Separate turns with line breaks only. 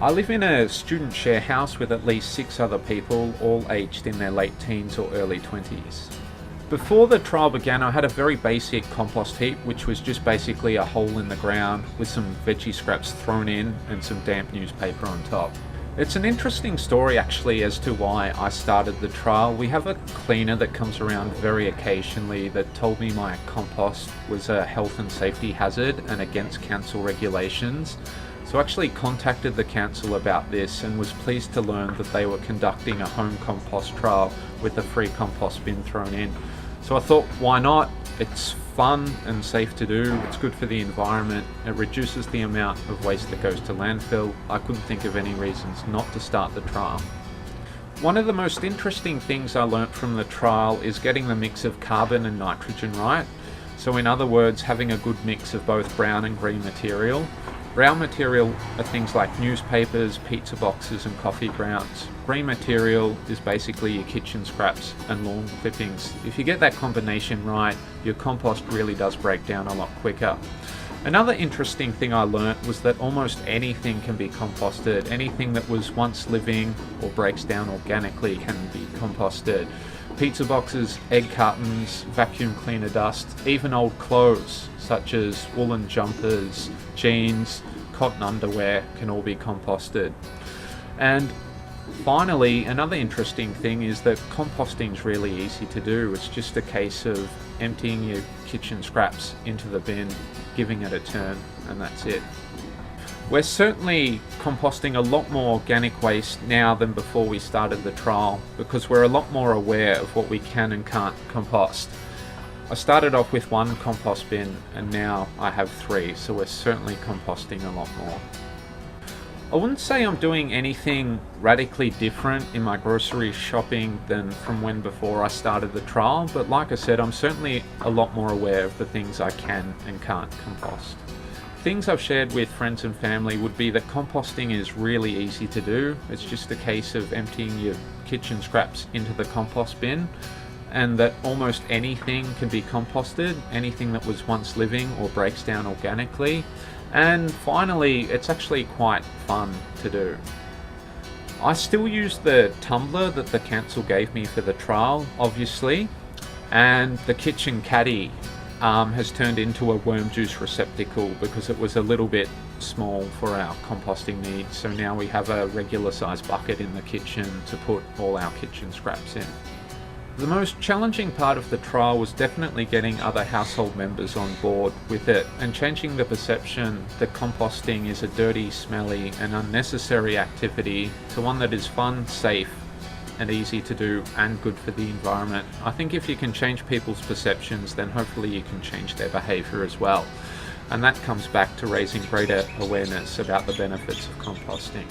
I live in a student share house with at least 6 other people, all aged in their late teens or early 20s. Before the trial began, I had a very basic compost heap, which was just basically a hole in the ground with some veggie scraps thrown in and some damp newspaper on top. It's an interesting story actually as to why I started the trial. We have a cleaner that comes around very occasionally that told me my compost was a health and safety hazard and against council regulations. So I actually contacted the council about this and was pleased to learn that they were conducting a home compost trial with a free compost bin thrown in. So I thought, why not? It's fun and safe to do, it's good for the environment, it reduces the amount of waste that goes to landfill. I couldn't think of any reasons not to start the trial. One of the most interesting things I learnt from the trial is getting the mix of carbon and nitrogen right. So in other words, having a good mix of both brown and green material. Brown material are things like newspapers, pizza boxes and coffee grounds. Green material is basically your kitchen scraps and lawn clippings. If you get that combination right, your compost really does break down a lot quicker. Another interesting thing I learnt was that almost anything can be composted. Anything that was once living or breaks down organically can be composted. Pizza boxes, egg cartons, vacuum cleaner dust, even old clothes such as woolen jumpers, jeans, cotton underwear can all be composted. And finally, another interesting thing is that composting is really easy to do. It's just a case of emptying your kitchen scraps into the bin, giving it a turn, and that's it. We're certainly composting a lot more organic waste now than before we started the trial because we're a lot more aware of what we can and can't compost. I started off with 1 compost bin and now I have 3, so we're certainly composting a lot more. I wouldn't say I'm doing anything radically different in my grocery shopping than from when before I started the trial, but like I said, I'm certainly a lot more aware of the things I can and can't compost. Things I've shared with friends and family would be that composting is really easy to do. It's just a case of emptying your kitchen scraps into the compost bin, and that almost anything can be composted, anything that was once living or breaks down organically. And finally, it's actually quite fun to do. I still use the tumbler that the council gave me for the trial, obviously, and the kitchen caddy has turned into a worm juice receptacle because it was a little bit small for our composting needs. So now we have a regular size bucket in the kitchen to put all our kitchen scraps in. The most challenging part of the trial was definitely getting other household members on board with it and changing the perception that composting is a dirty, smelly and unnecessary activity to one that is fun, safe and easy to do and good for the environment. I think if you can change people's perceptions, then hopefully you can change their behaviour as well. And that comes back to raising greater awareness about the benefits of composting.